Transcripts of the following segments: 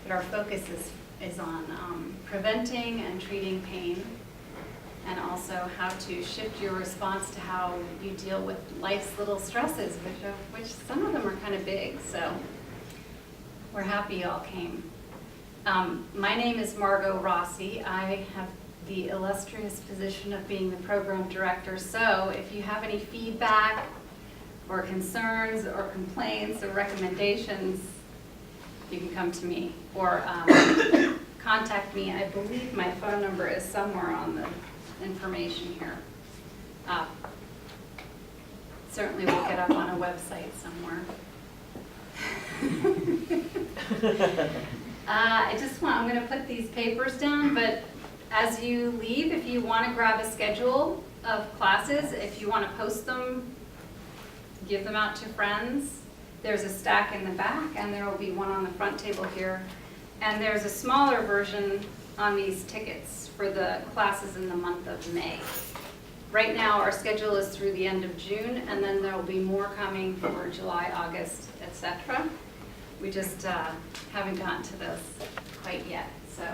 but our focus is on preventing and treating pain, and also how to shift your response to how you deal with life's little stresses, which some of them are kind of big, so we're happy you all came. My name is Margot Rossi. I have the illustrious position of being the program director, so if you have any feedback or concerns or complaints or recommendations, you can come to me or contact me. I believe my phone number is somewhere on the information here. Certainly will get up on a website somewhere. I'm going to put these papers down, but as you leave, if you want to grab a schedule of classes, if you want to post them, give them out to friends. There's a stack in the back, and there will be one on the front table here. And there's a smaller version on these tickets for the classes in the month of May. Right now, our schedule is through the end of June, and then there will be more coming for July, August, etc. We just haven't gotten to those quite yet. So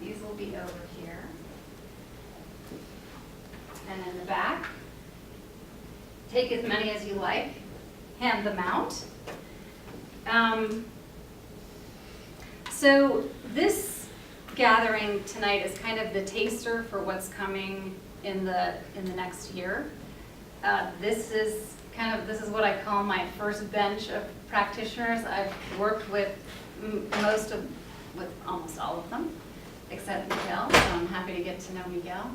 these will be over here. And in the back, take as many as you like, hand them out. So this gathering tonight is kind of the taster for what's coming in the next year. This is what I call my first bench of practitioners. I've worked with almost all of them, except Miguel, so I'm happy to get to know Miguel.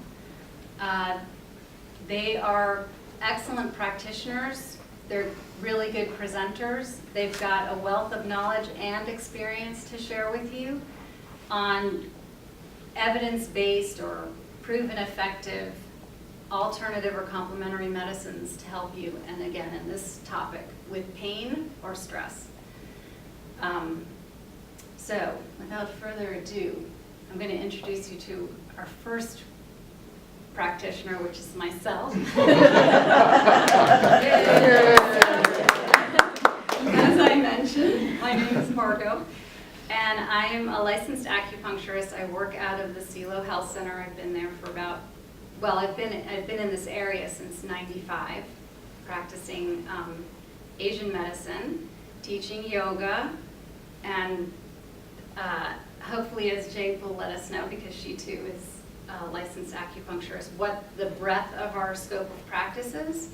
They are excellent practitioners. They're really good presenters. They've got a wealth of knowledge and experience to share with you on evidence-based or proven effective alternative or complementary medicines to help you, and again, in this topic, with pain or stress. So, without further ado, I'm going to introduce you to our first practitioner, which is myself. As I mentioned, my name is Margot, and I am a licensed acupuncturist. I work out of the CeLo Health Center. I've been there for I've been in this area since '95, practicing Asian medicine, teaching yoga, and hopefully, as Jade will let us know, because she too is a licensed acupuncturist, what the breadth of our scope of practice is.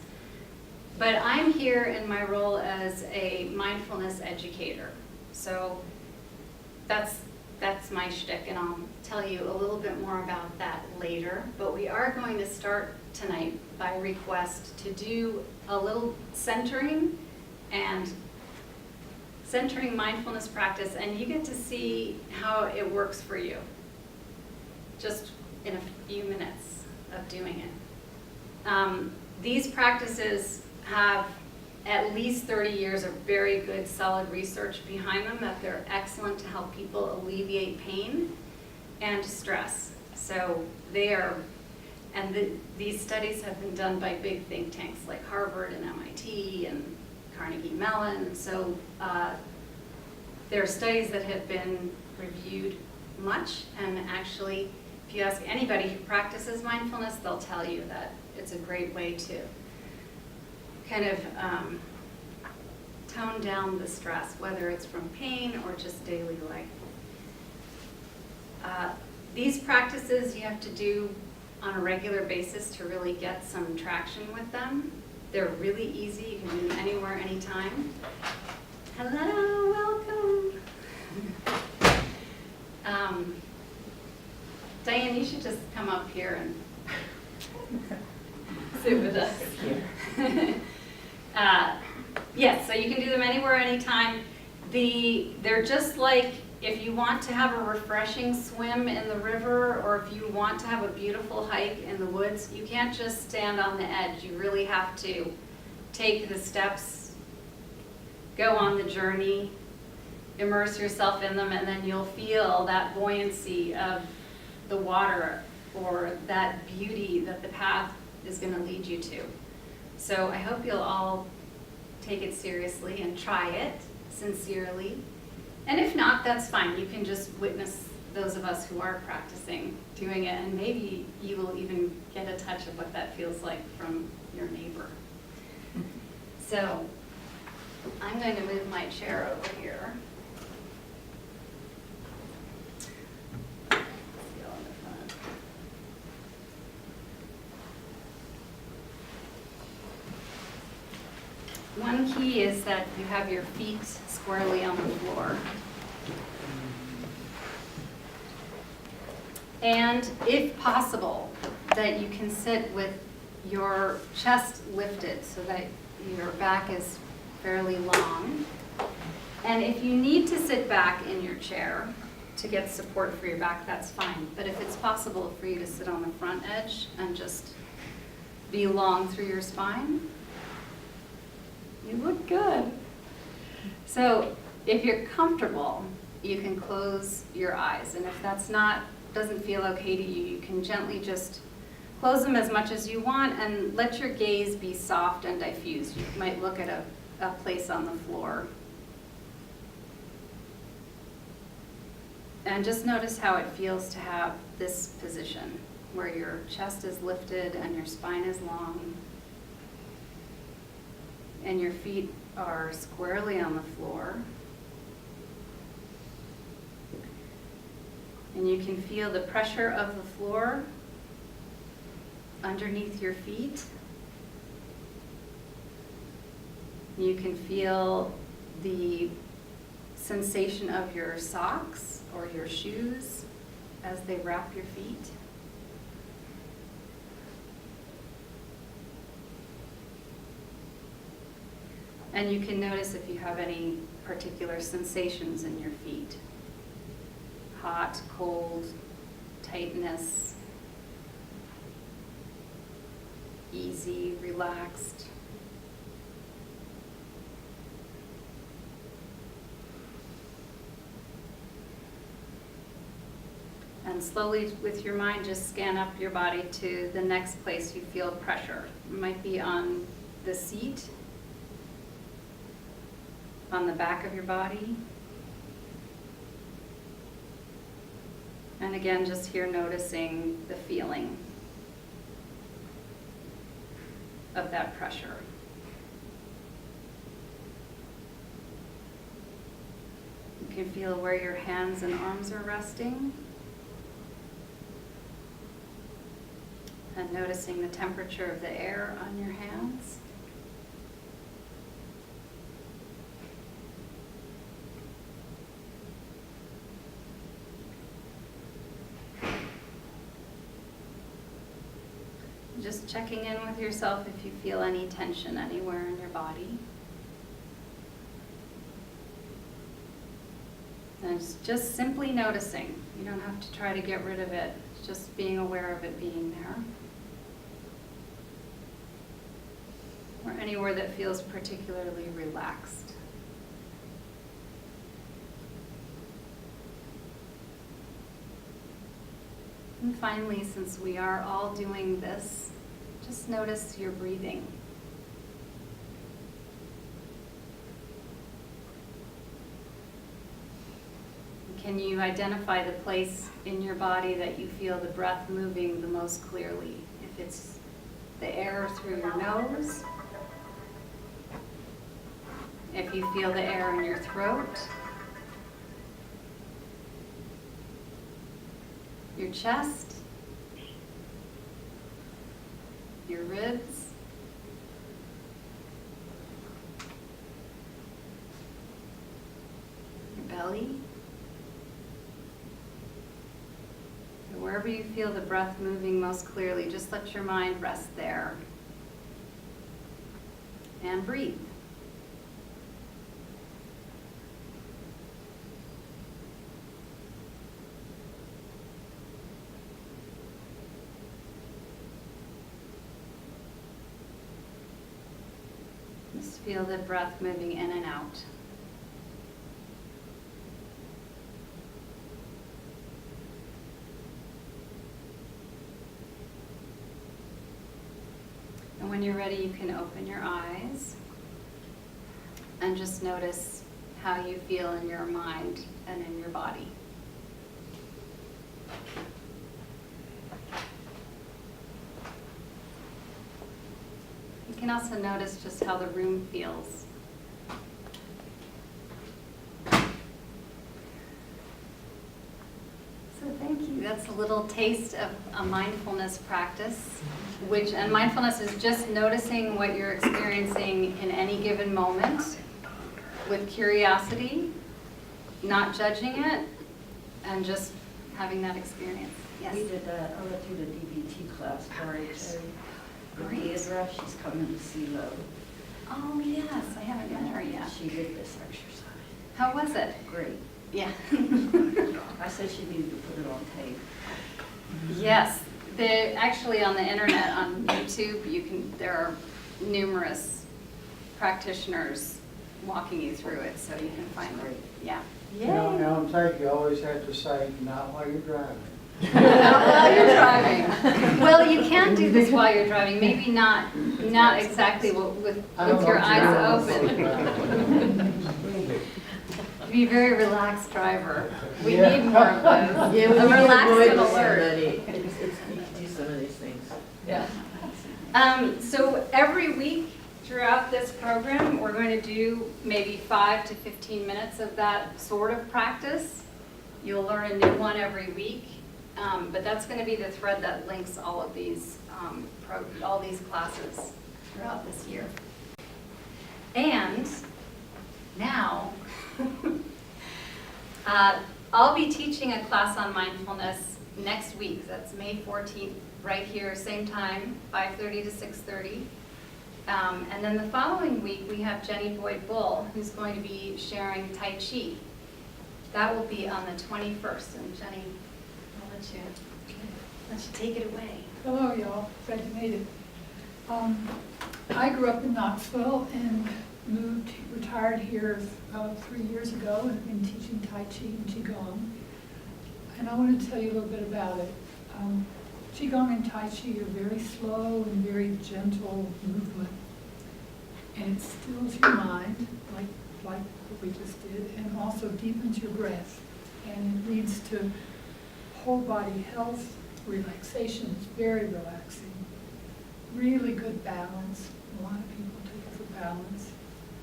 But I'm here in my role as a mindfulness educator. So that's my shtick, and I'll tell you a little bit more about that later. But we are going to start tonight by request to do a little centering mindfulness practice, and you get to see how it works for you just in a few minutes of doing it. These practices have at least 30 years of very good, solid research behind them, that they're excellent to help people alleviate pain and stress. So they are, and these studies have been done by big think tanks like Harvard and MIT and Carnegie Mellon. So there are studies that have been reviewed much, and actually, if you ask anybody who practices mindfulness, they'll tell you that it's a great way to kind of tone down the stress, whether it's from pain or just daily life. These practices you have to do on a regular basis to really get some traction with them. They're really easy. You can do them anywhere, anytime. Hello, welcome. Diane, you should just come up here and sit with us. Yes, so you can do them anywhere, anytime. They're just like if you want to have a refreshing swim in the river, or if you want to have a beautiful hike in the woods, you can't just stand on the edge. You really have to take the steps, go on the journey, immerse yourself in them, and then you'll feel that buoyancy of the water or that beauty that the path is going to lead you to. So I hope you'll all take it seriously and try it sincerely. And if not, that's fine. You can just witness those of us who are practicing doing it, and maybe you will even get a touch of what that feels like from your neighbor. So I'm going to move my chair over here. Let's go on the front. One key is that you have your feet squarely on the floor. And if possible, that you can sit with your chest lifted so that your back is fairly long. And if you need to sit back in your chair to get support for your back, that's fine. But if it's possible for you to sit on the front edge and just be long through your spine, you look good. So if you're comfortable, you can close your eyes. And if that's doesn't feel okay to you, you can gently just close them as much as you want and let your gaze be soft and diffused. You might look at a place on the floor. And just notice how it feels to have this position where your chest is lifted and your spine is long and your feet are squarely on the floor. And you can feel the pressure of the floor underneath your feet. You can feel the sensation of your socks or your shoes as they wrap your feet. And you can notice if you have any particular sensations in your feet. Hot, cold, tightness, easy, relaxed. And slowly with your mind, just scan up your body to the next place you feel pressure. It might be on the seat, on the back of your body. And again, just here noticing the feeling of that pressure. You can feel where your hands and arms are resting. And noticing the temperature of the air on your hands. Just checking in with yourself if you feel any tension anywhere in your body. And it's just simply noticing. You don't have to try to get rid of it. It's just being aware of it being there. Or anywhere that feels particularly relaxed. And finally, since we are all doing this, just notice your breathing. Can you identify the place in your body that you feel the breath moving the most clearly? If it's the air through your nose, if you feel the air in your throat, your chest, your ribs, your belly, and wherever you feel the breath moving most clearly, just let your mind rest there and breathe. Just feel the breath moving in and out. And when you're ready, you can open your eyes and just notice how you feel in your mind and in your body. You can also notice just how the room feels. So thank you. That's a little taste of a mindfulness practice, and mindfulness is just noticing what you're experiencing in any given moment with curiosity, not judging it, and just having that experience. Yes? We did that. I went through the DBT class for Deidre. She's coming to CeeLo. Oh, yes. I haven't met her yet. She did this exercise. How was it? Great. Yeah. I said she needed to put it on tape. Yes. Actually, on the internet, on YouTube, there are numerous practitioners walking you through it, so you can find it. Yeah. You know, now on tape, you always have to say, not while you're driving. Not while you're driving. Well, you can do this while you're driving. Maybe not exactly with your eyes open. Be a very relaxed driver. We need more of those. Yeah, we a need to relaxed avoid and this alert. already. It's do some of these things. Yeah. So every week throughout this program, we're going to do maybe 5 to 15 minutes of that sort of practice. You'll learn a new one every week, but that's going to be the thread that links all of these all these classes throughout this year. And now, I'll be teaching a class on mindfulness next week. That's May 14th, right here, same time, 5:30 to 6:30. And then the following week, we have Jenny Boyd-Bull, who's going to be sharing Tai Chi. That will be on the 21st. And Jenny, I'll let you take it away. Hello, y'all. Glad you made it. I grew up in Knoxville and retired here 3 years ago, and have been teaching Tai Chi and Qigong. And I want to tell you a little bit about it. Qigong and Tai Chi are very slow and very gentle movement. And it stills your mind, like what we just did, and also deepens your breath. And it leads to whole body health, relaxation. It's very relaxing. Really good balance. A lot of people take it for balance.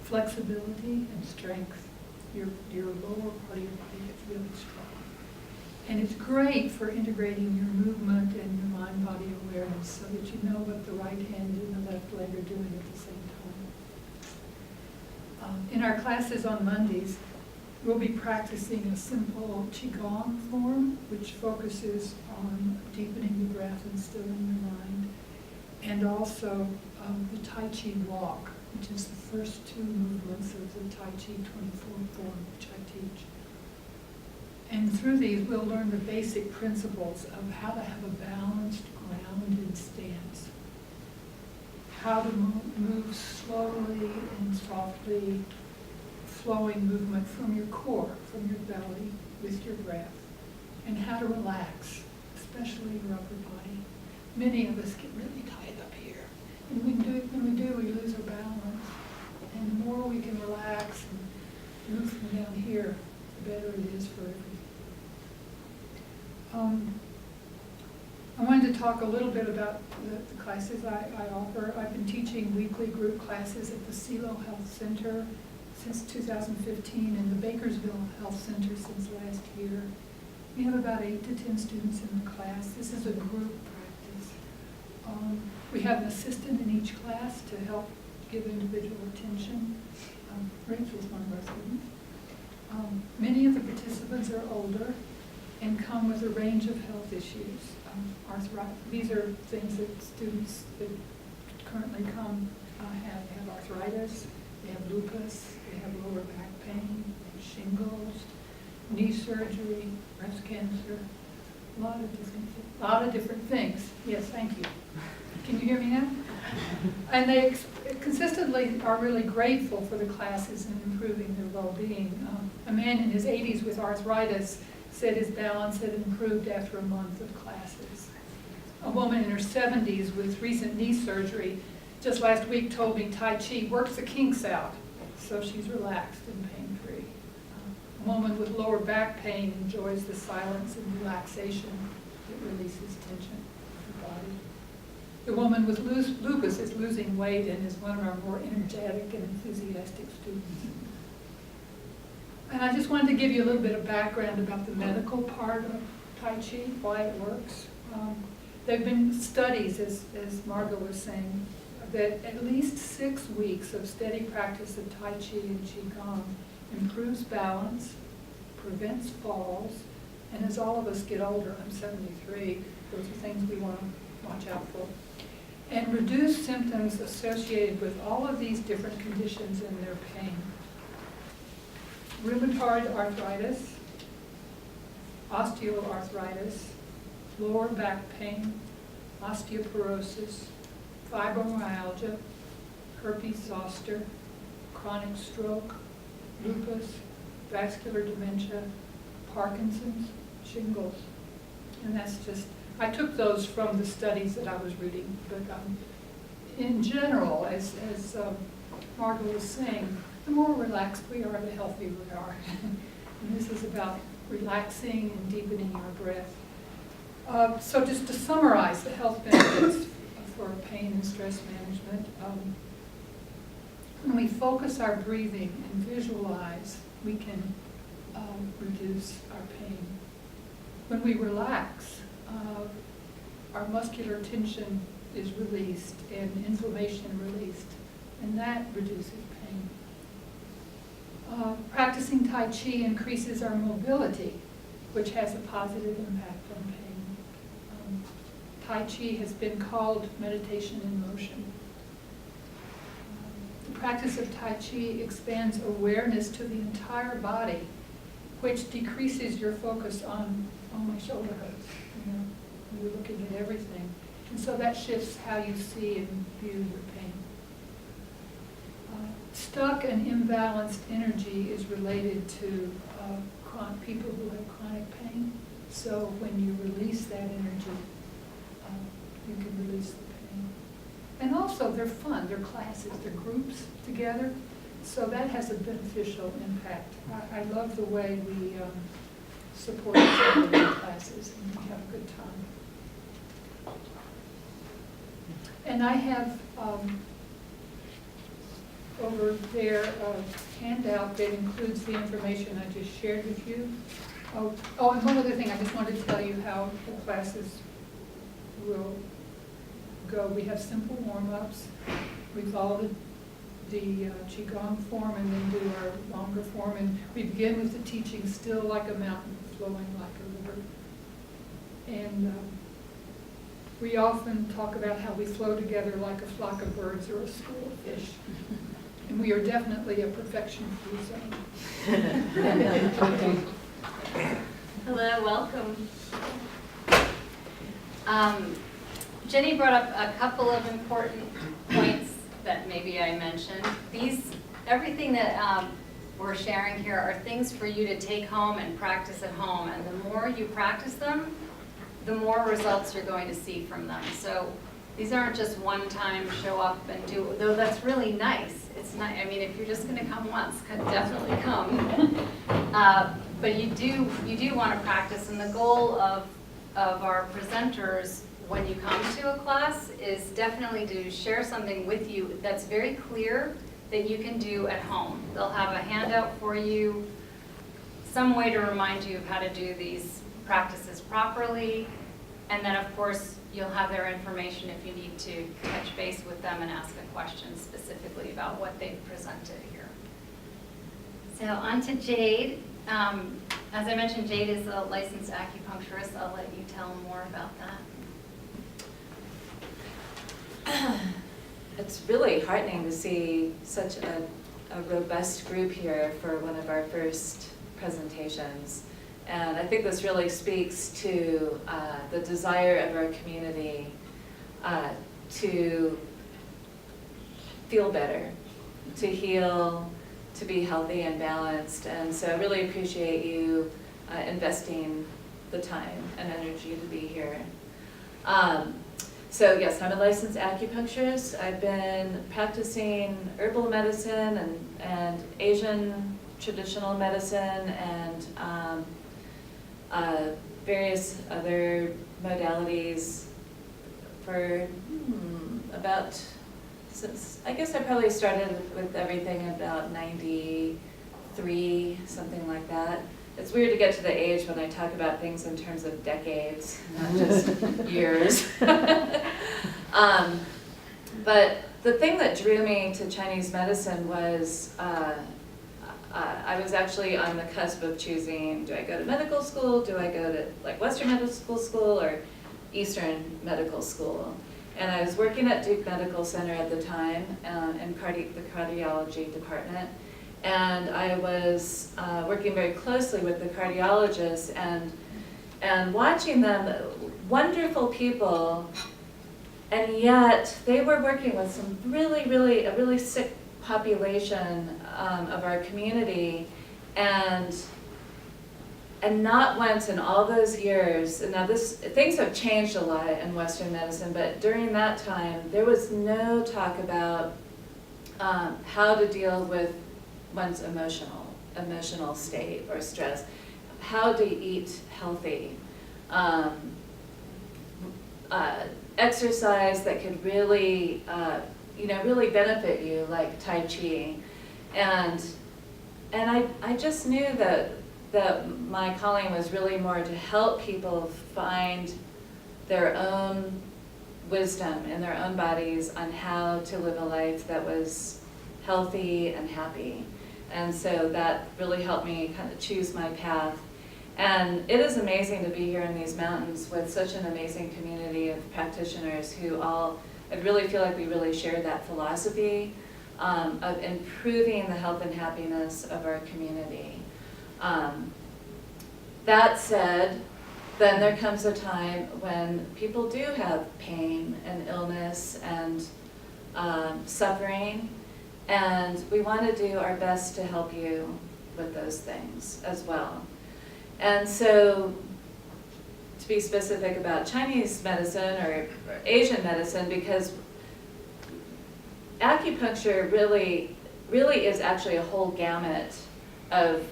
Flexibility and strength. Your lower part of your body gets really strong. And it's great for integrating your movement and your mind-body awareness so that you know what the right hand and the left leg are doing at the same time. In our classes on Mondays, we'll be practicing a simple Qigong form, which focuses on deepening the breath and stilling your mind, and also the Tai Chi walk, which is the first 2 movements of the Tai Chi 24 form, which I teach. And through these, we'll learn the basic principles of how to have a balanced, grounded stance, how to move slowly and softly, flowing movement from your core, from your belly, with your breath, and how to relax, especially your upper body. Many of us get really tight up here, and when we do, we lose our balance. And the more we can relax and move from down here, the better it is for everything. I wanted to talk a little bit about the classes I offer. I've been teaching weekly group classes at the CeeLo Health Center since 2015 and the Bakersville Health Center since last year. We have about 8 to 10 students in the class. This is a group practice. We have an assistant in each class to help give individual attention. Rachel's one of our students. Many of the participants are older and come with a range of health issues. Arthritis. These are things that students that currently come have. They have arthritis, they have lupus, they have lower back pain, they have shingles, knee surgery, breast cancer, a lot of different things. Yes, thank you. Can you hear me now? And they consistently are really grateful for the classes and improving their well-being. A man in his 80s with arthritis said his balance had improved after a month of classes. A woman in her 70s with recent knee surgery just last week told me Tai Chi works the kinks out, so she's relaxed and pain-free. woman with lower back pain enjoys the silence and relaxation that releases tension of the body. The woman with lupus is losing weight and is one of our more energetic and enthusiastic students. And I just wanted to give you a little bit of background about the medical part of Tai Chi, why it works. There have been studies, as Margot was saying, that at least 6 weeks of steady practice of Tai Chi and Qigong improves balance, prevents falls, and as all of us get older, I'm 73, those are things we want to watch out for, and reduce symptoms associated with all of these different conditions and their pain. Rheumatoid arthritis, osteoarthritis, lower back pain, osteoporosis, fibromyalgia, herpes zoster, chronic stroke, lupus, vascular dementia, Parkinson's, shingles. And that's just, I took those from the studies that I was reading, but in general, as Margaret was saying, the more relaxed we are, the healthier we are. And this is about relaxing and deepening our breath. So just to summarize the health benefits for pain and stress management, when we focus our breathing and visualize, we can reduce our pain. When we relax, our muscular tension is released and inflammation released, and that reduces pain. Practicing Tai Chi increases our mobility, which has a positive impact on pain. Tai Chi has been called meditation in motion. The practice of Tai Chi expands awareness to the entire body, which decreases your focus on, oh, my shoulder hurts. You know, you're looking at everything. And so that shifts how you see and view your pain. Stuck and imbalanced energy is related to people who have chronic pain. So when you release that energy, you can release the pain. And also they're fun, they're classes, they're groups together. So that has a beneficial impact. I love the way we support each other in the classes and we have a good time. And I have over there a handout that includes the information I just shared with you. Oh, and one other thing, I just wanted to tell you how the classes will go. We have simple warm-ups. We follow the Qigong form and then do our longer form. And we begin with the teaching still like a mountain, flowing like a river. And we often talk about how we flow together like a flock of birds or a school of fish. And we are definitely a perfection-free zone. Hello, welcome. Jenny brought up a couple of important points that maybe I mentioned. Everything that we're sharing here are things for you to take home and practice at home. And the more you practice them, the more results you're going to see from them. So these aren't just one-time show up and do, though that's really nice. It's not, I mean, if you're just going to come once, definitely come. But you do want to practice, and the goal of our presenters when you come to a class is definitely to share something with you that's very clear that you can do at home. They'll have a handout for you, some way to remind you of how to do these practices properly, and then of course you'll have their information if you need to touch base with them and ask a question specifically about what they've presented here. So on to Jade. As I mentioned, Jade is a licensed acupuncturist. I'll let you tell more about that. It's really heartening to see such a robust group here for one of our first presentations. And I think this really speaks to the desire of our community to feel better, to heal, to be healthy and balanced. And so I really appreciate you investing the time and energy to be here. So yes, I'm a licensed acupuncturist. I've been practicing herbal medicine and Asian traditional medicine and various other modalities for about, since, I guess I probably started with everything about 93, something like that. It's weird to get to the age when I talk about things in terms of decades, not just years. But the thing that drew me to Chinese medicine was I was actually on the cusp of choosing, do I go to medical school, do I go to like Western medical school or Eastern medical school? And I was working at Duke Medical Center at the time in the cardiology department. And I was working very closely with the cardiologists and watching them, wonderful people, and yet they were working with some a really sick population of our community, and not once in all those years, and now things have changed a lot in Western medicine, but during that time there was no talk about how to deal with one's emotional state or stress, how to eat healthy, exercise that could really, really benefit you, like Tai Chi, and I just knew that my calling was really more to help people find their own wisdom in their own bodies on how to live a life that was healthy and happy. And so that really helped me kind of choose my path. And it is amazing to be here in these mountains with such an amazing community of practitioners who all, I really feel like we really share that philosophy of improving the health and happiness of our community. That said, then there comes a time when people do have pain and illness and suffering, and we want to do our best to help you with those things as well. And so, to be specific about Chinese medicine or Asian medicine, because acupuncture really is actually a whole gamut of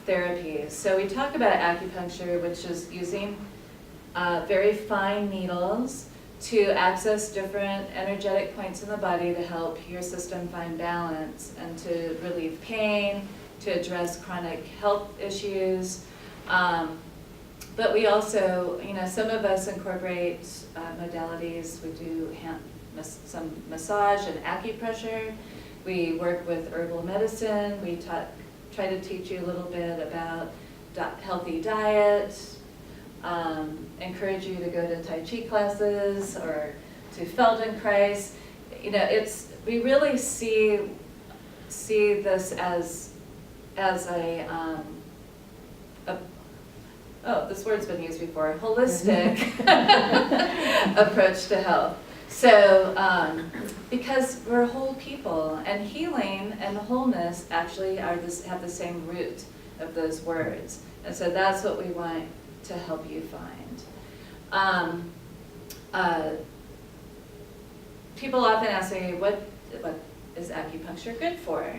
therapies. So we talk about acupuncture, which is using very fine needles to access different energetic points in the body to help your system find balance and to relieve pain, to address chronic health issues. But we also, some of us incorporate modalities. We do some massage and acupressure. We work with herbal medicine. We try to teach you a little bit about healthy diet, encourage you to go to Tai Chi classes or to Feldenkrais. We really see this as this word's been used before, holistic approach to health. So, because we're whole people, and healing and wholeness actually have the same root of those words. And so that's what we want to help you find. People often ask me, what is acupuncture good for?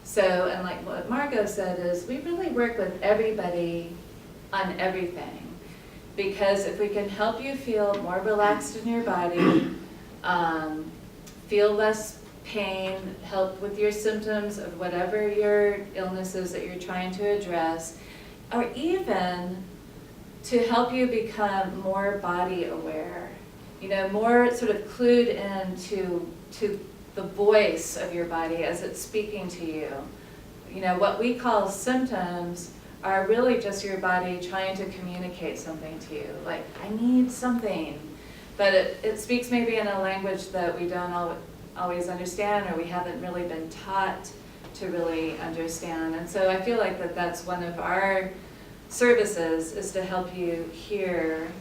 So, and like what Margot said is, we really work with everybody on everything. Because if we can help you feel more relaxed in your body, feel less pain, help with your symptoms of whatever your illness is that you're trying to address, or even to help you become more body aware, more sort of clued in to the voice of your body as it's speaking to you. What we call symptoms are really just your body trying to communicate something to you, like, I need something. But it speaks maybe in a language that we don't always understand, or we haven't really been taught to really understand. And so I feel like that's one of our services, is to help you hear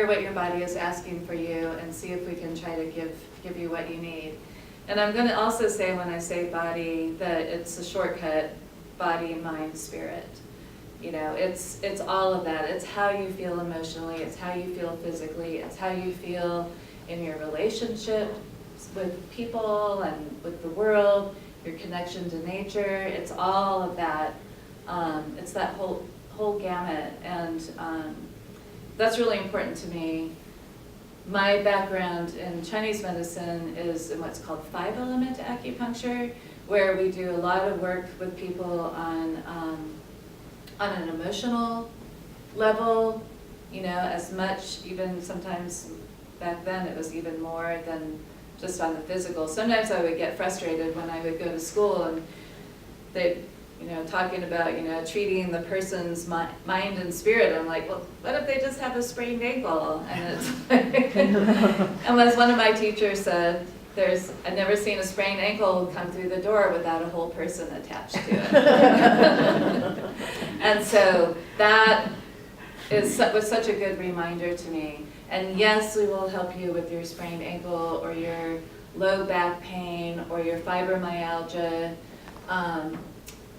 what your body is asking for you, and see if we can try to give you what you need. And I'm going to also say, when I say body, that it's a shortcut: body, mind, spirit. It's all of that. It's how you feel emotionally, it's how you feel physically, it's how you feel in your relationship with people and with the world. your connection to nature. It's all of that. It's that whole gamut, and that's really important to me. My background in Chinese medicine is in what's called 5-element acupuncture, where we do a lot of work with people on an emotional level, you know, as much, even sometimes back then it was even more than just on the physical. Sometimes I would get frustrated when I would go to school and they, you know, talking about, you know, treating the person's mind and spirit. I'm like, well, what if they just have a sprained ankle? And it's like, and as one of my teachers said, I've never seen a sprained ankle come through the door without a whole person attached to it. And so that was such a good reminder to me. And yes, we will help you with your sprained ankle or your low back pain or your fibromyalgia,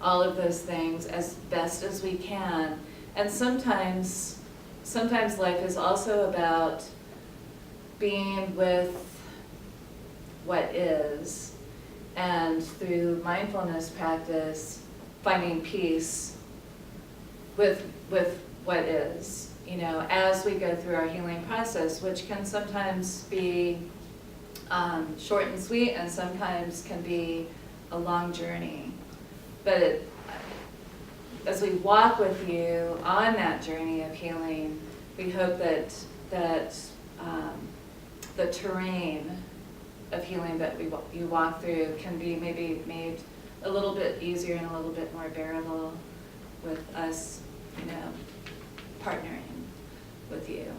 all of those things as best as we can. And sometimes life is also about being with what is, and through mindfulness practice, finding peace with what is, you know, as we go through our healing process, which can sometimes be short and sweet and sometimes can be a long journey. But as we walk with you on that journey of healing, we hope that the terrain of healing that you walk through can be maybe made a little bit easier and a little bit more bearable with us, you know, partnering with you.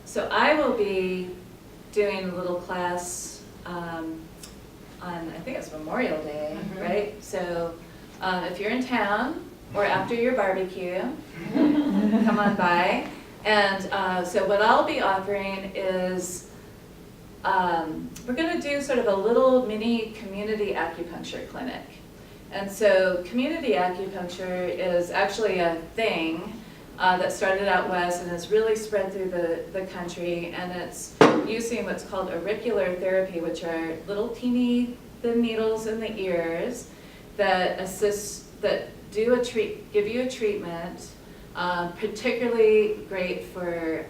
So I will be doing a little class on, I think it's Memorial Day, right? So if you're in town or after your barbecue, come on by. And so what I'll be offering is we're going to do sort of a little mini community acupuncture clinic. And so community acupuncture is actually a thing that started out west and has really spread through the country, and it's using what's called auricular therapy, which are little teeny thin needles in the ears that give you a treatment, particularly great for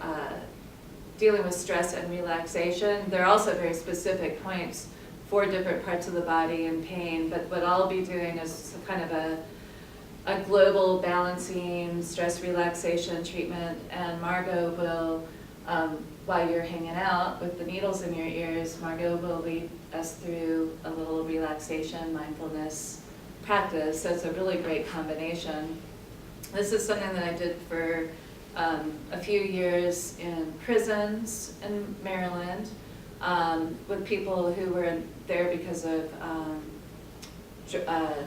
dealing with stress and relaxation. There are also very specific points for different parts of the body and pain, but what I'll be doing is kind of a global balancing stress relaxation treatment, and Margot will, while you're hanging out with the needles in your ears, Margot will lead us through a little relaxation, mindfulness practice. So it's a really great combination. This is something that I did for a few years in prisons in Maryland with people who were there because of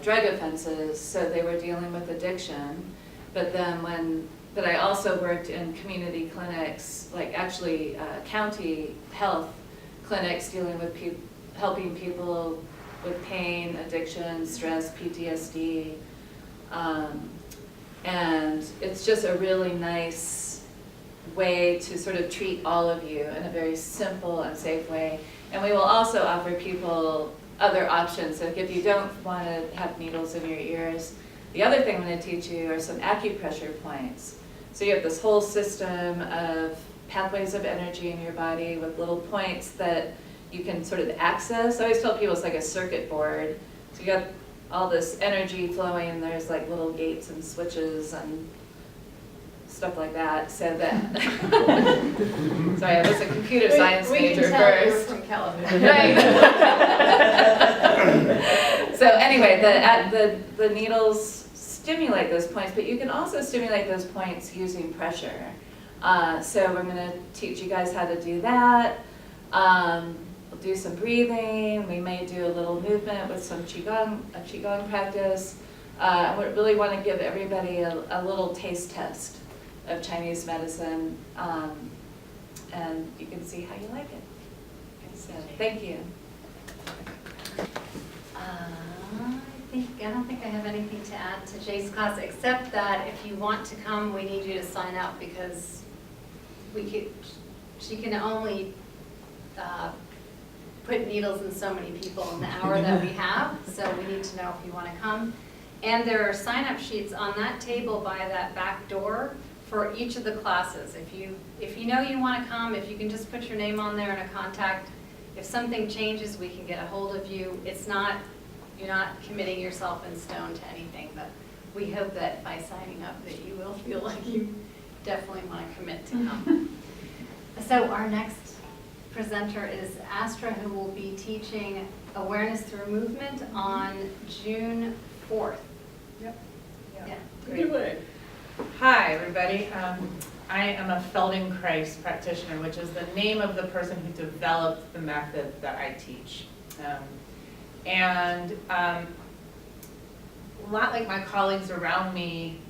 drug offenses, so they were dealing with addiction. But I also worked in community clinics, like actually county health clinics, dealing with helping people with pain, addiction, stress, PTSD. And it's just a really nice way to sort of treat all of you in a very simple and safe way. And we will also offer people other options. So if you don't want to have needles in your ears, the other thing I'm going to teach you are some acupressure points. So you have this whole system of pathways of energy in your body with little points that you can sort of access. I always tell people it's like a circuit board. So you got all this energy flowing, and there's like little gates and switches and stuff like that. So that, sorry, I was a computer science major We can tell you were first. from California. Right. So anyway, the needles stimulate those points, but you can also stimulate those points using pressure. So we're going to teach you guys how to do that. We'll do some breathing. We may do a little movement with some qigong practice. We really want to give everybody a little taste test of Chinese medicine, and you can see how you like it. So thank you. I don't think I have anything to add to Jay's class, except that if you want to come, we need you to sign up, because she can only put needles in so many people in the hour that we have, so we need to know if you want to come. And there are sign-up sheets on that table by that back door for each of the classes. If you know you want to come, if you can just put your name on there and a contact, if something changes, we can get a hold of you. You're not committing yourself in stone to anything, but we hope that by signing up that you will feel like you definitely want to commit to come. So our next presenter is Astra, who will be teaching Awareness Through Movement on June 4th. Yep. Yeah. Great. Hi, everybody. I am a Feldenkrais practitioner, which is the name of the person who developed the method that I teach. A lot like my colleagues around me,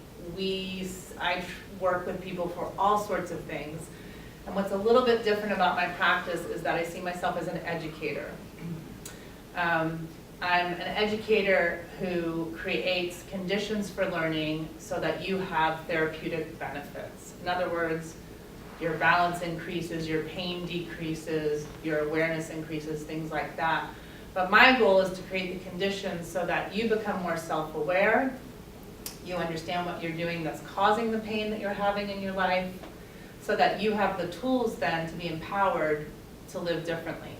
I work with people for all sorts of things. And what's a little bit different about my practice is that I see myself as an educator. I'm an educator who creates conditions for learning so that you have therapeutic benefits. In other words, your balance increases, your pain decreases, your awareness increases, things like that. But my goal is to create the conditions so that you become more self-aware, you understand what you're doing that's causing the pain that you're having in your life, so that you have the tools then to be empowered to live differently.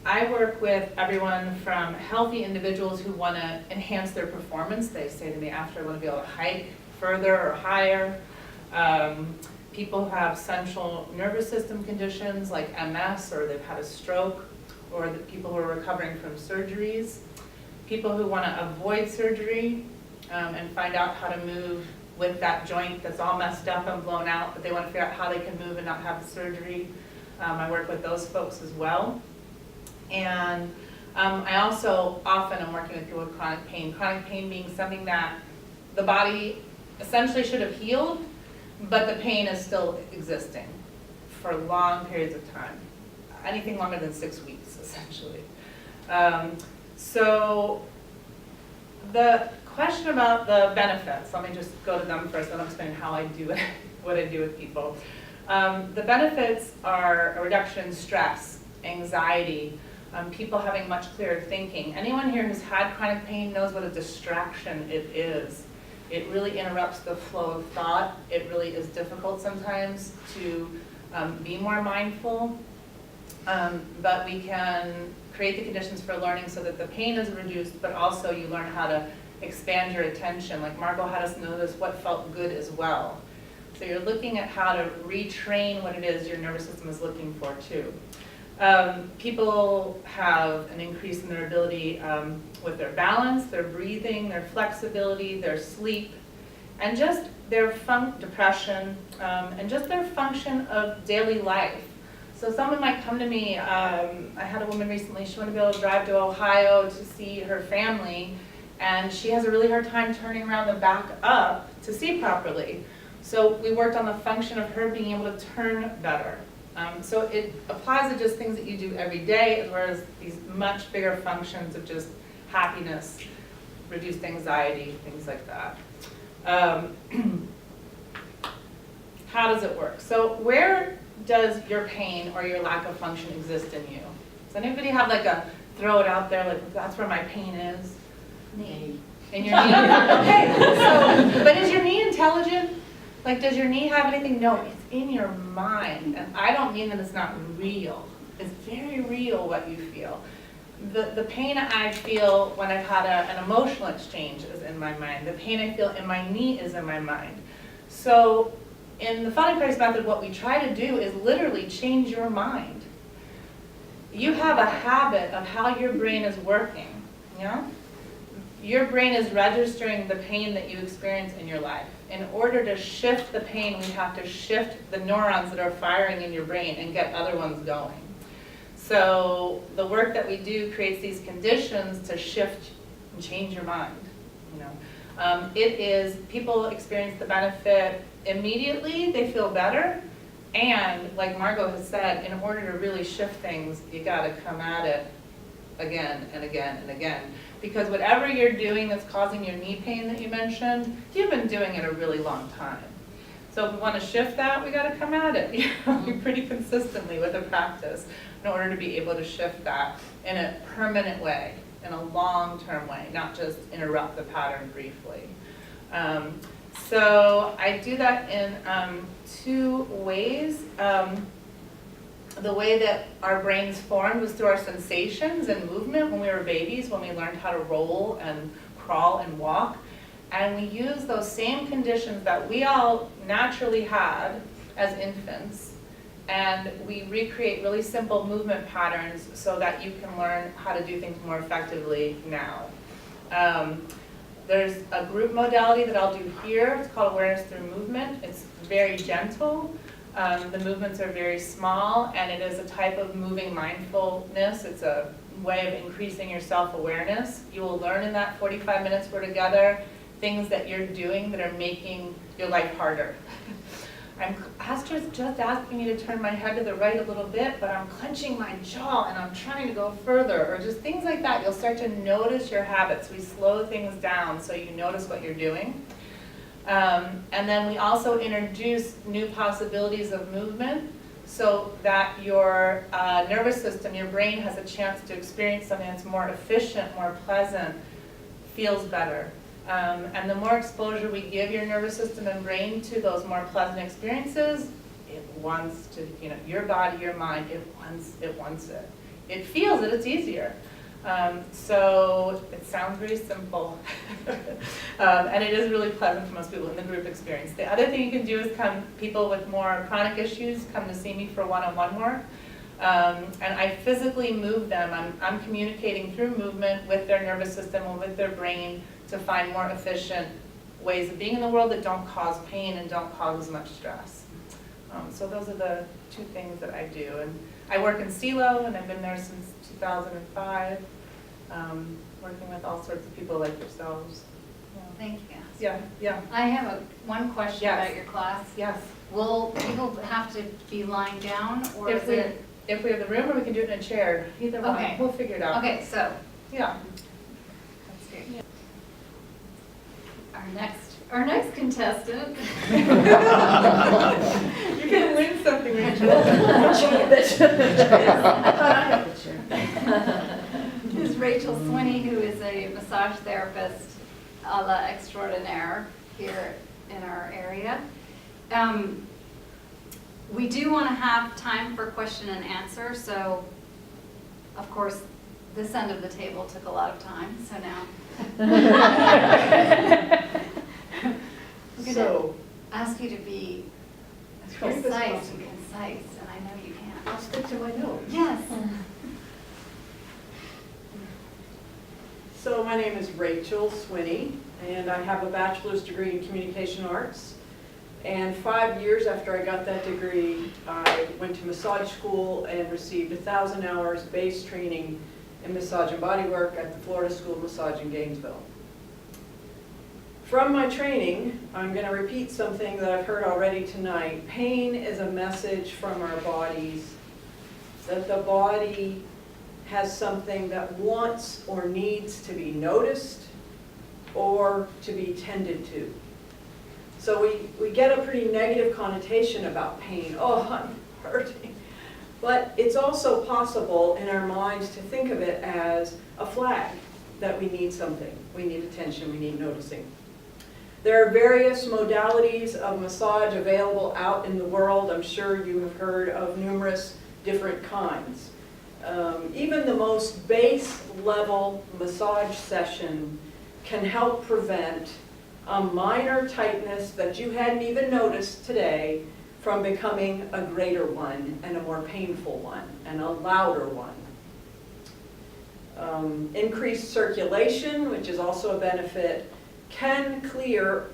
I work with everyone from healthy individuals who want to enhance their performance. They say to me after, I want to be able to hike further or higher. People who have central nervous system conditions like MS, or they've had a stroke, or the people who are recovering from surgeries. People who want to avoid surgery and find out how to move with that joint that's all messed up and blown out, but they want to figure out how they can move and not have the surgery. I work with those folks as well. And I also often am working with people with chronic pain being something that the body essentially should have healed, but the pain is still existing for long periods of time, anything longer than 6 weeks, essentially. So the question about the benefits, let me just go to them first, then I'll explain how I do it, what I do with people. The benefits are a reduction in stress, anxiety, people having much clearer thinking. Anyone here who's had chronic pain knows what a distraction it is. It really interrupts the flow of thought. It really is difficult sometimes to be more mindful, but we can create the conditions for learning so that the pain is reduced, but also you learn how to expand your attention. Like Margot had us notice what felt good as well. So you're looking at how to retrain what it is your nervous system is looking for too. People have an increase in their ability with their balance, their breathing, their flexibility, their sleep, and just their depression, and just their function of daily life. So someone might come to me, I had a woman recently, she wanted to be able to drive to Ohio to see her family, and she has a really hard time turning around the back up to see properly. So we worked on the function of her being able to turn better. So it applies to just things that you do every day, as well as these much bigger functions of just happiness, reduced anxiety, things like that. How does it work? So where does your pain or your lack of function exist in you? Does anybody have like a throw it out there, like that's where my pain is? Knee. In your knee? Okay, so, but is your knee intelligent? Like, does your knee have anything? No, it's in your mind. And I don't mean that it's not real. It's very real what you feel. The pain I feel when I've had an emotional exchange is in my mind. The pain I feel in my knee is in my mind. So in the Feldenkrais method, what we try to do is literally change your mind. You have a habit of how your brain is working, you know? Your brain is registering the pain that you experience in your life. In order to shift the pain, we have to shift the neurons that are firing in your brain and get other ones going. So the work that we do creates these conditions to shift and change your mind. You know, people experience the benefit immediately, they feel better, and like Margot has said, in order to really shift things, you got to come at it again and again and again. Because whatever you're doing that's causing your knee pain that you mentioned, you've been doing it a really long time. So if we want to shift that, we got to come at it, you know, pretty consistently with a practice. in order to be able to shift that in a permanent way, in a long-term way, not just interrupt the pattern briefly. So I do that in 2 ways. The way that our brains formed was through our sensations and movement when we were babies, when we learned how to roll and crawl and walk. And we use those same conditions that we all naturally had as infants, and we recreate really simple movement patterns so that you can learn how to do things more effectively now. There's a group modality that I'll do here. It's called awareness through movement. It's very gentle. The movements are very small, and it is a type of moving mindfulness. It's a way of increasing your self-awareness. You will learn in that 45 minutes we're together things that you're doing that are making your life harder. Astra's just asking me to turn my head to the right a little bit, but I'm clenching my jaw and I'm trying to go further, or just things like that. You'll start to notice your habits. We slow things down so you notice what you're doing. And then we also introduce new possibilities of movement so that your nervous system, your brain has a chance to experience something that's more efficient, more pleasant, feels better. And the more exposure we give your nervous system and brain to those more pleasant experiences, it wants to, your body, your mind, it wants it. It feels it, it's easier. So it sounds very simple. And it is really pleasant for most people in the group experience. The other thing you can do is people with more chronic issues come to see me for one-on-one work. And I physically move them. I'm communicating through movement with their nervous system and with their brain to find more efficient ways of being in the world that don't cause pain and don't cause as much stress. So those are the 2 things that I do. And I work in CELO, and I've been there since 2005, working with all sorts of people like yourselves. Thank you. Yeah. I have one question Yes. about your class. Yes. Will people have to be lying down, or If is we it? have the room, or we can do it in a chair. Either one. Okay. We'll figure it out. Okay, so Yeah. let's see. Our next contestant You're gonna win something, Rachel. I thought I had the chair. is Rachel Swinney, who is a massage therapist a la extraordinaire here in our area. We do want to have time for question and answer, so of course this end of the table took a lot of time, so now. I'm going to ask you to be As brief as precise possible. and concise, and I know you can. I'll stick to my notes. Yes. So my name is Rachel Swinney, and I have a bachelor's degree in communication arts. And 5 years after I got that degree, I went to massage school and received 1,000 hours base training in massage and bodywork at the Florida School of Massage in Gainesville. From my training, I'm going to repeat something that I've heard already tonight. Pain is a message from our bodies that the body has something that wants or needs to be noticed or to be tended to. So we get a pretty negative connotation about pain. Oh, I'm hurting. But it's also possible in our minds to think of it as a flag that we need something. We need attention, we need noticing. There are various modalities of massage available out in the world. I'm sure you have heard of numerous different kinds. Even the most base level massage session can help prevent a minor tightness that you hadn't even noticed today from becoming a greater one and a more painful one and a louder one. Increased circulation, which is also a benefit, can clear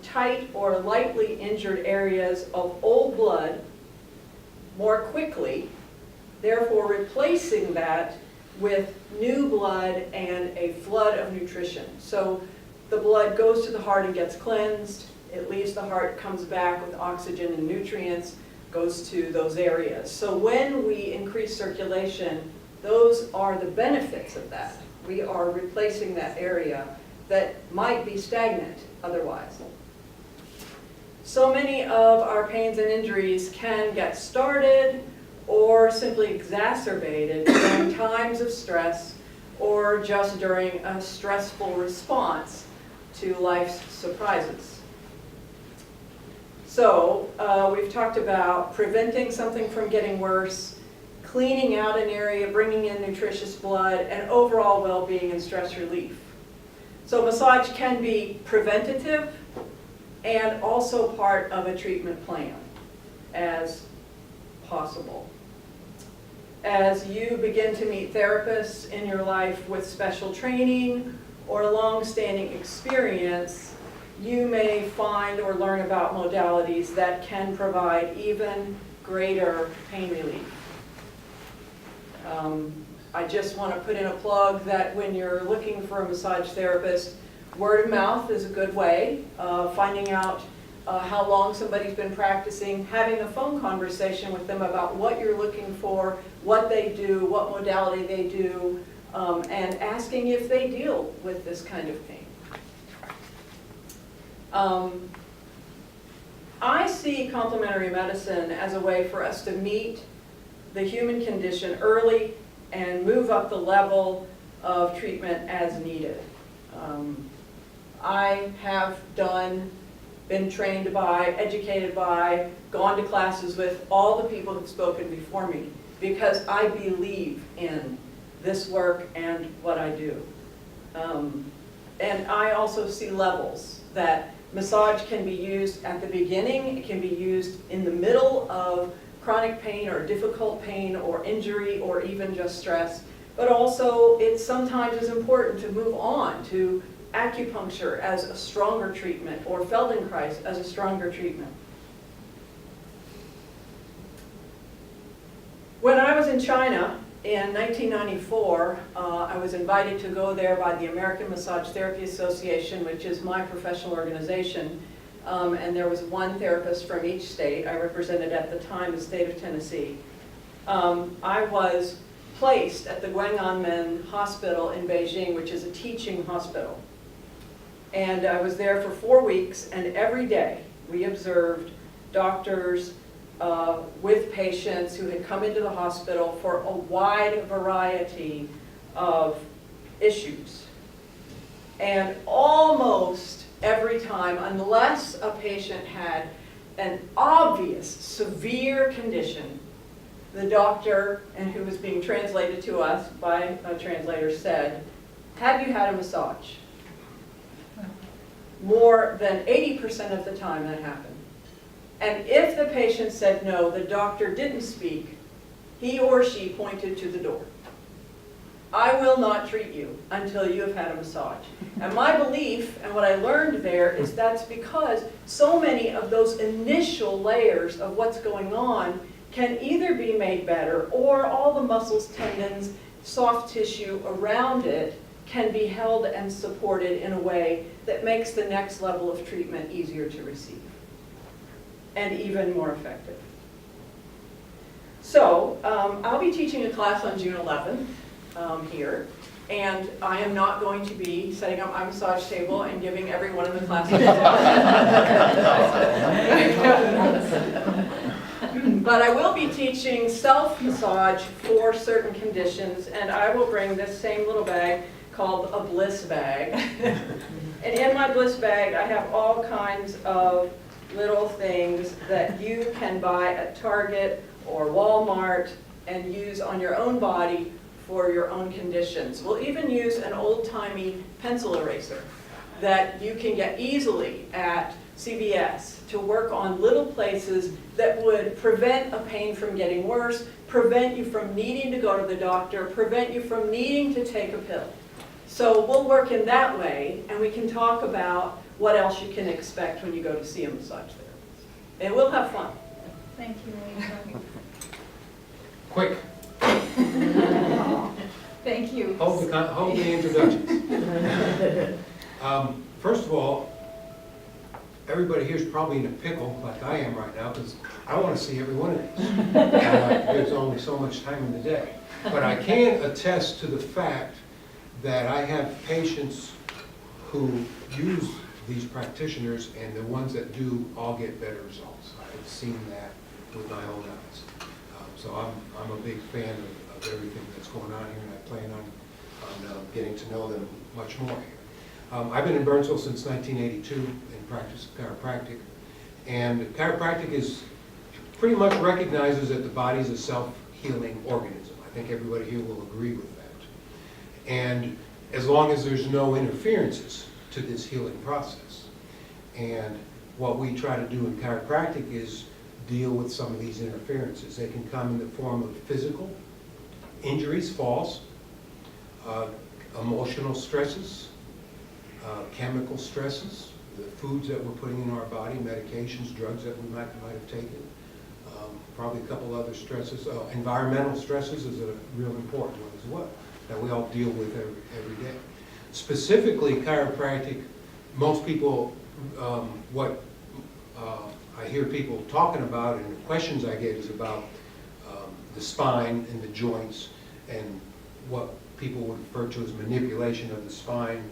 tight or lightly injured areas of old blood more quickly, therefore replacing that with new blood and a flood of nutrition. So the blood goes to the heart and gets cleansed, it leaves the heart, comes back with oxygen and nutrients, goes to those areas. So when we increase circulation, those are the benefits of that. We are replacing that area that might be stagnant otherwise. So many of our pains and injuries can get started or simply exacerbated during times of stress or just during a stressful response to life's surprises. So we've talked about preventing something from getting worse, cleaning out an area, bringing in nutritious blood, and overall well-being and stress relief. So massage can be preventative and also part of a treatment plan as possible. As you begin to meet therapists in your life with special training or long-standing experience, you may find or learn about modalities that can provide even greater pain relief. I just want to put in a plug that when you're looking for a massage therapist, word of mouth is a good way. Finding out how long somebody's been practicing, having a phone conversation with them about what you're looking for, what they do, what modality they do, and asking if they deal with this kind of pain. I see complementary medicine as a way for us to meet the human condition early and move up the level of treatment as needed. I have been trained by, educated by, gone to classes with all the people who've spoken before me because I believe in this work and what I do. And I also see levels that massage can be used at the beginning, it can be used in the middle of chronic pain or difficult pain or injury or even just stress, but also it sometimes is important to move on to acupuncture as a stronger treatment or Feldenkrais as a stronger treatment. When I was in China in 1994, I was invited to go there by the American Massage Therapy Association, which is my professional organization, and there was one therapist from each state. I represented at the time the state of Tennessee. I was placed at the Guang'anmen Hospital in Beijing, which is a teaching hospital. And I was there for 4 weeks, and every day we observed doctors with patients who had come into the hospital for a wide variety of issues. And almost every time, unless a patient had an obvious severe condition, the doctor, and who was being translated to us by a translator, said, "Have you had a massage?" More than 80% of the time that happened. And if the patient said no, the doctor didn't speak, he or she pointed to the door. "I will not treat you until you have had a massage." And my belief, and what I learned there, is that's because so many of those initial layers of what's going on can either be made better, or all the muscles, tendons, soft tissue around it can be held and supported in a way that makes the next level of treatment easier to receive and even more effective. So I'll be teaching a class on June 11th here, and I am not going to be setting up my massage table and giving everyone in the class a massage. But I will be teaching self-massage for certain conditions, and I will bring this same little bag called a bliss bag. And in my bliss bag, I have all kinds of little things that you can buy at Target or Walmart and use on your own body for your own conditions. We'll even use an old-timey pencil eraser that you can get easily at CVS to work on little places that would prevent a pain from getting worse, prevent you from needing to go to the doctor, prevent you from needing to take a pill. So we'll work in that way, and we can talk about what else you can expect when you go to see a massage therapist. And we'll have fun. Thank you, Lisa. Quick, Thank you. hold the introductions. First of all, everybody here is probably in a pickle, like I am right now, because I want to see every one of these. There's only so much time in the day. But I can attest to the fact that I have patients who use these practitioners, and the ones that do all get better results. I've seen that with my own eyes. So I'm a big fan of everything that's going on here, and I plan on getting to know them much more here. I've been in Burnsville since 1982 and practice chiropractic. And chiropractic is pretty much recognizes that the body is a self-healing organism. I think everybody here will agree with that. And as long as there's no interferences to this healing process. And what we try to do in chiropractic is deal with some of these interferences. They can come in the form of physical injuries, falls, emotional stresses, chemical stresses, the foods that we're putting in our body, medications, drugs that we might have taken, probably a couple other stresses. Environmental stresses is a real important one as well, that we all deal with every day. Specifically, chiropractic, most people, what I hear people talking about and the questions I get is about the spine and the joints and what people would refer to as manipulation of the spine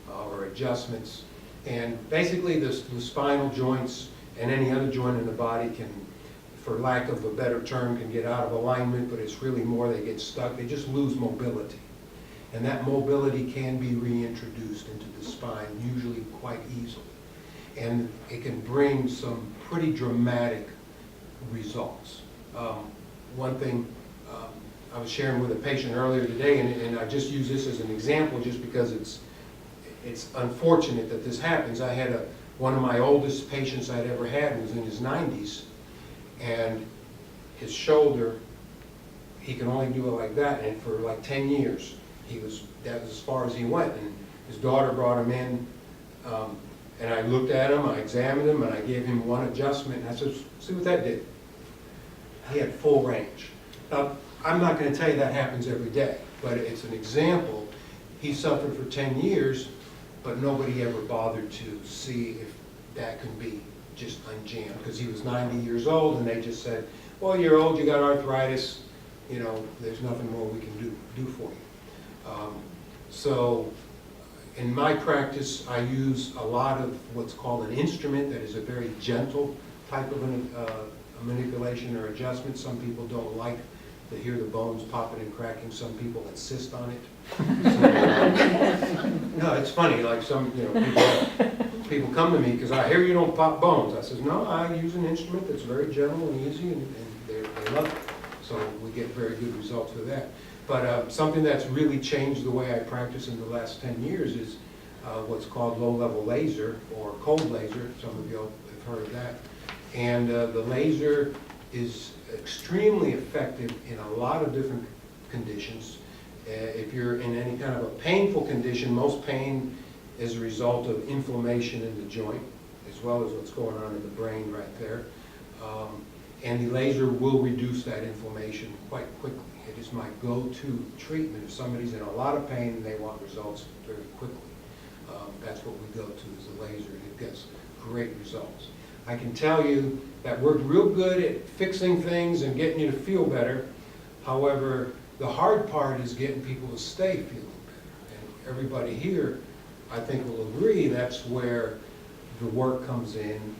or adjustments. And basically the spinal joints and any other joint in the body can, for lack of a better term, can get out of alignment, but it's really more they get stuck. They just lose mobility. And that mobility can be reintroduced into the spine, usually quite easily. And it can bring some pretty dramatic results. One thing I was sharing with a patient earlier today, and I just use this as an example just because it's unfortunate that this happens. I had one of my oldest patients I'd ever had was in his 90s, and his shoulder, he can only do it like that, and for like 10 years, that was as far as he went. And his daughter brought him in, and I looked at him, I examined him, and I gave him one adjustment, and I said, see what that did? He had full range. Now, I'm not going to tell you that happens every day, but it's an example. He suffered for 10 years, but nobody ever bothered to see if that could be just unjammed, because he was 90 years old, and they just said, well, you're old, you got arthritis, you know, there's nothing more we can do for you. So in my practice, I use a lot of what's called an instrument that is a very gentle type of a manipulation or adjustment. Some people don't like to hear the bones popping and cracking. Some people insist on it. No, it's funny, like people come to me because I hear you don't pop bones. I says, no, I use an instrument that's very gentle and easy, and they love it. So we get very good results with that. But something that's really changed the way I practice in the last 10 years is what's called low-level laser or cold laser. Some of you have heard of that. And the laser is extremely effective in a lot of different conditions. If you're in any kind of a painful condition, most pain is a result of inflammation in the joint, as well as what's going on in the brain right there. And the laser will reduce that inflammation quite quickly. It is my go-to treatment. If somebody's in a lot of pain and they want results very quickly, that's what we go to is the laser, and it gets great results. I can tell you that we're real good at fixing things and getting you to feel better. However, the hard part is getting people to stay feeling better. And everybody here, I think, will agree that's where the work comes in,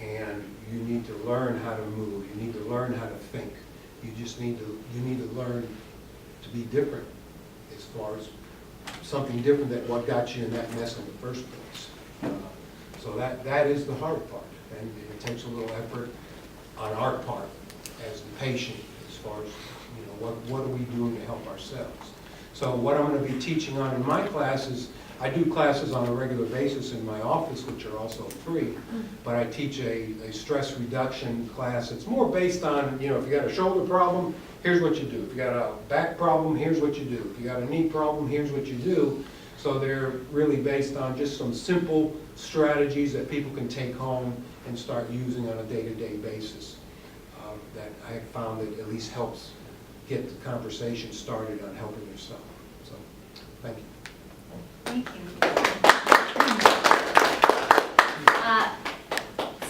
and you need to learn how to move. You need to learn how to think. You need to learn to be different as far as something different than what got you in that mess in the first place. So that is the hard part, and it takes a little effort on our part as the patient as far as, you know, what are we doing to help ourselves. So what I'm going to be teaching on in my classes, I do classes on a regular basis in my office, which are also free, but I teach a stress reduction class. It's more based on, you know, if you got a shoulder problem, here's what you do. If you got a back problem, here's what you do. If you got a knee problem, here's what you do. So they're really based on just some simple strategies that people can take home and start using on a day-to-day basis that I have found that at least helps get the conversation started on helping yourself. So, thank you. Thank you.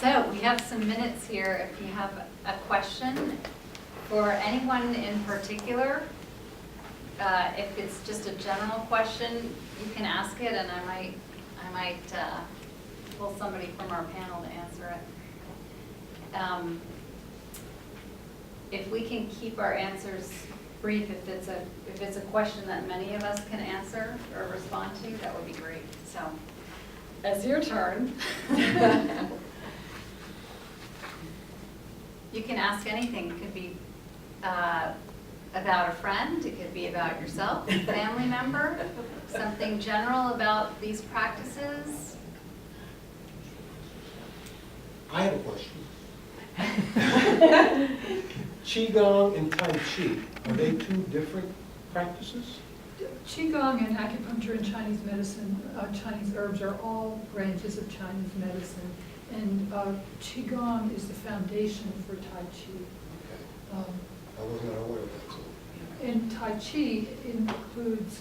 So we have some minutes here. If you have a question for anyone in particular, if it's just a general question, you can ask it, and I might pull somebody from our panel to answer it. if we can keep our answers brief, if it's a question that many of us can answer or respond to, that would be great. So, it's your turn. You can ask anything. It could be about a friend, it could be about yourself, a family member, something general about these practices. I have a question. Qigong and Tai Chi, are they two different practices? Qigong and acupuncture and Chinese medicine, Chinese herbs are all branches of Chinese medicine. And Qigong is the foundation for Tai Chi. Okay. I was not aware of that. So. And Tai Chi includes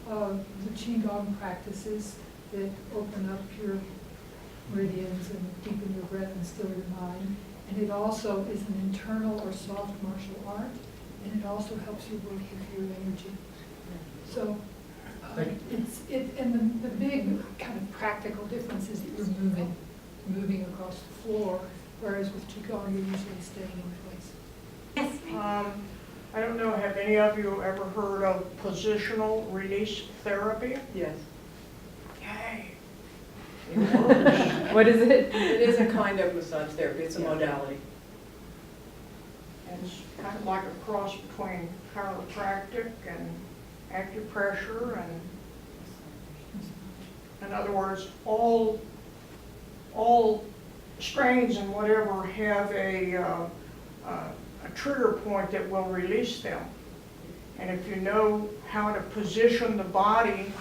the Qigong practices that open up your meridians and deepen your breath and still your mind. And it also is an internal or soft martial art, and it also helps you work with your energy. So and the big kind of practical difference is that you're moving across the floor, whereas with Qigong you're usually staying in place. Yes, ma'am. I don't know, have any of you ever heard of positional release therapy? Yes. Yay. What is it? It is a kind of massage therapy, it's a Yeah. modality. It's kind of like a cross between chiropractic and acupressure and, in other words, all strains and whatever have a trigger point that will release them. And if you know how to position the body,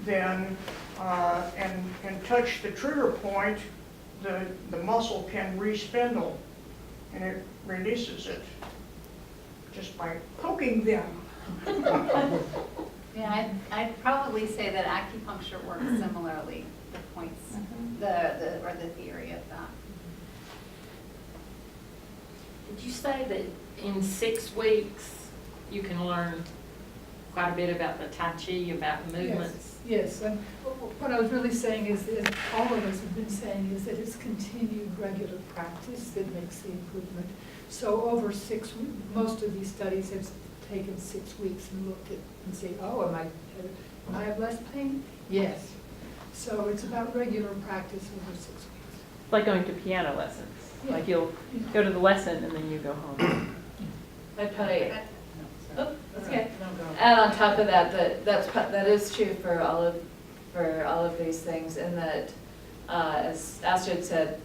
then and touch the trigger point, the muscle can respindle, and it releases it just by poking them. Yeah, I'd probably say that acupuncture works similarly, the points, or the theory of that. Did you say that in 6 weeks you can learn quite a bit about the Tai Chi, about movements? Yes, and what I was really saying is, all of us have been saying, is that it's continued regular practice that makes the improvement. So over 6 weeks, most of these studies have taken 6 weeks and looked at and say, oh, am I have less pain? Yes. So it's about regular practice over 6 weeks. It's like going to piano lessons. Yeah. Like you'll go to the lesson and then you go home. I'd probably, oh, that's okay. No, go. And on top of that, that is true for all of these things, in that, as Astrid said,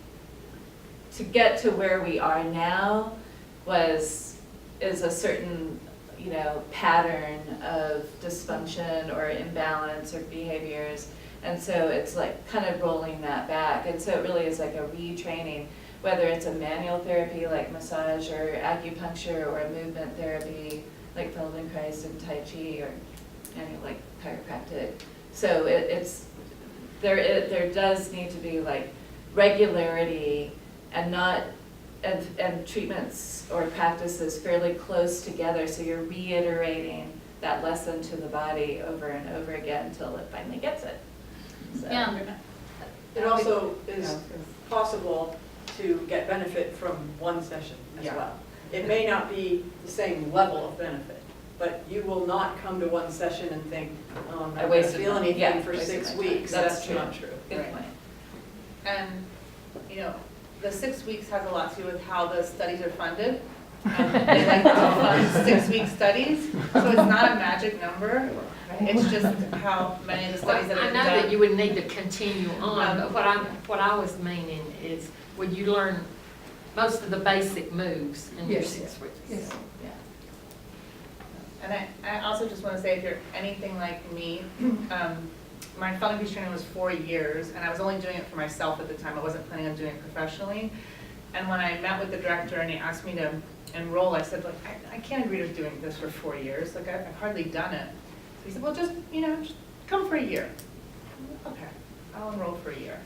to get to where we are now is a certain, pattern of dysfunction or imbalance or behaviors, and so it's like kind of rolling that back, and so it really is like a retraining, whether it's a manual therapy like massage or acupuncture, or a movement therapy like Feldenkrais and Tai Chi, or like chiropractic. So there does need to be like regularity and not and treatments or practices fairly close together, so you're reiterating that lesson to the body over and over again until it finally gets it. So. Yeah. It also is possible to get benefit from one session as Yeah. well. It may not be the same level of benefit, but you will not come to one session and think, oh, I'm I not going to wasted feel my- anything yeah, for wasted 6 my time. weeks. That's That's true. not true. Good Right. point. And, the 6 weeks has a lot to do with how the studies are funded. They like to fund 6-week studies, so it's not a magic number. It's just how many of the studies that I have know been that done. you would need to continue on, but what I was meaning is, would you learn most of the basic moves in your Yes. 6 weeks? Yes. Yeah. And I also just want to say, if you're anything like me, my Feldenkrais training was 4 years, and I was only doing it for myself at the time. I wasn't planning on doing it professionally. And when I met with the director and he asked me to enroll, I said, look, I can't agree to doing this for 4 years. Like, I've hardly done it. So he said, well, just come for a year. Okay, I'll enroll for a year.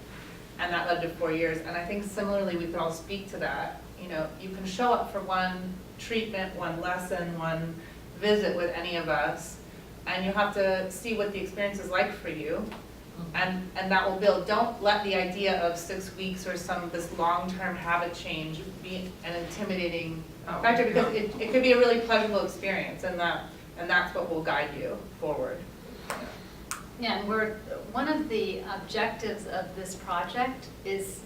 And that led to 4 years. And I think similarly, we could all speak to that. You can show up for one treatment, one lesson, one visit with any of us, and you have to see what the experience is like for you. And that will build. Don't let the idea of 6 weeks or this long-term habit change be an intimidating factor, because it could be a really pleasurable experience, and that's what will guide you forward. Yeah, and one of the objectives of this project is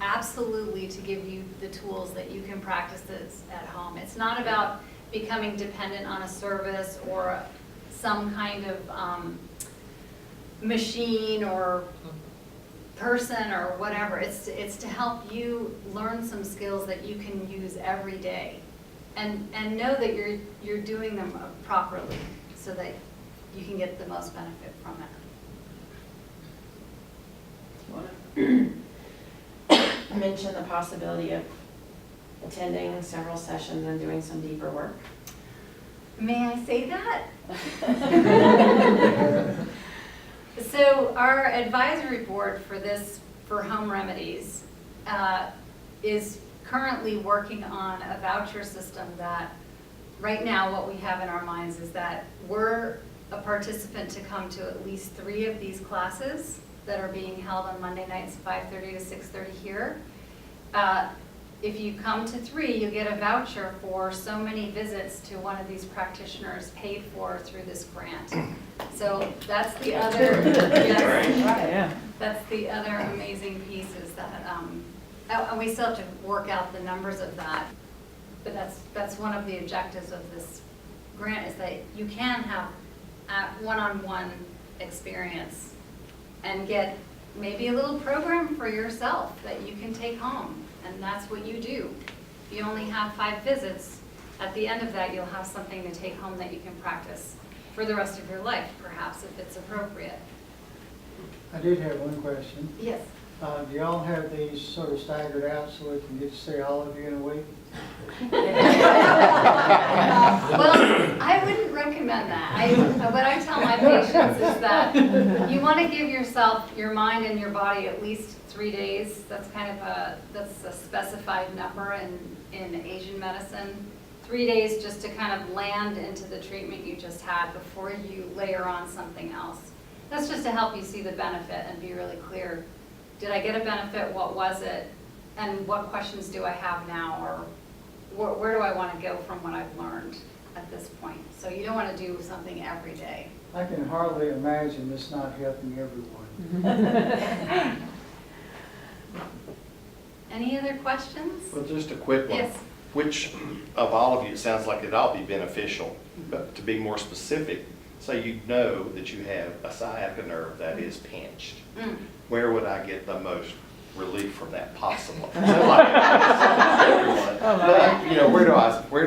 absolutely to give you the tools that you can practice this at home. It's not about becoming dependent on a service or some kind of machine or person or whatever. It's to help you learn some skills that you can use every day, and know that you're doing them properly so that you can get the most benefit from it. Mention the possibility of attending several sessions and doing some deeper work. May I say that? So our advisory board for home remedies, is currently working on a voucher system that, right now, what we have in our minds is that we're a participant to come to at least 3 of these classes that are being held on Monday nights, 5:30 to 6:30 here. If you come to 3, you get a voucher for so many visits to one of these practitioners paid for through this grant. So that's the other, Yeah. that's the other amazing piece is that, and we still have to work out the numbers of that, but that's one of the objectives of this grant, is that you can have a one-on-one experience and get maybe a little program for yourself that you can take home, and that's what you do. If you only have 5 visits, at the end of that you'll have something to take home that you can practice for the rest of your life, perhaps, if it's appropriate. I did have one question. Yes. Do y'all have these sort of staggered out so we can get to see all of you in a week? Well, I wouldn't recommend that. What I tell my patients is that you want to give yourself, your mind and your body at least 3 days. That's kind of that's a specified number in Asian medicine. 3 days just to kind of land into the treatment you just had before you layer on something else. That's just to help you see the benefit and be really clear. Did I get a benefit? What was it? And what questions do I have now? Or where do I want to go from what I've learned at this point? So you don't want to do something every day. I can hardly imagine this not helping everyone. Any other questions? Well, just a quick one. Yes. Which of all of you, it sounds like it'd all be beneficial, but to be more specific, say you know that you have a sciatica nerve that is pinched. Where would I get the most relief from that possible? So like, everyone, but, you know, where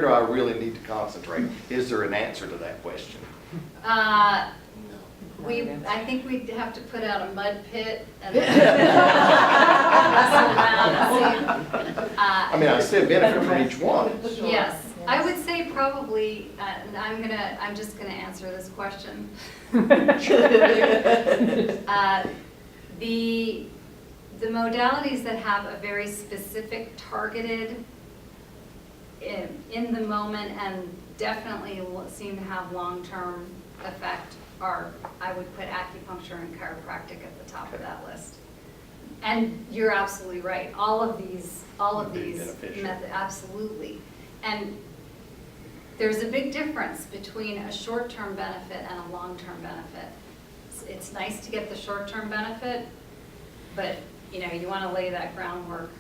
do I really need to concentrate? Is there an answer to that question? I think we'd have to put out a mud pit and mess around and see. I mean, I still benefit from each one. Yes, I would say probably, and I'm just gonna answer this question. The modalities that have a very specific targeted in the moment and definitely seem to have long-term effect are, I would put acupuncture and chiropractic at the top of that list. And you're absolutely right. All of these methods, absolutely. And there's a big difference between a short-term benefit and a long-term benefit. It's nice to get the short-term benefit, but you know, you want to lay that groundwork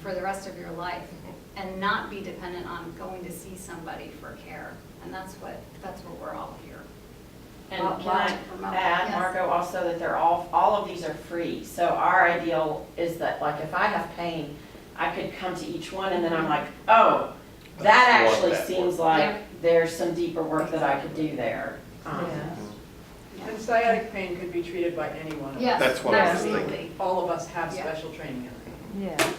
for the rest of your life and not be dependent on going to see somebody for care. And that's what we're all here. And can I add, Margot, also that they're all of these are free. So our ideal is that, like, if I have pain, I could come to each one and then I'm like, oh, that actually seems like there's some deeper work that I could do there. And sciatic pain could be treated by anyone. Yes, That's what I was absolutely. thinking. All of us have special training in it. Yeah.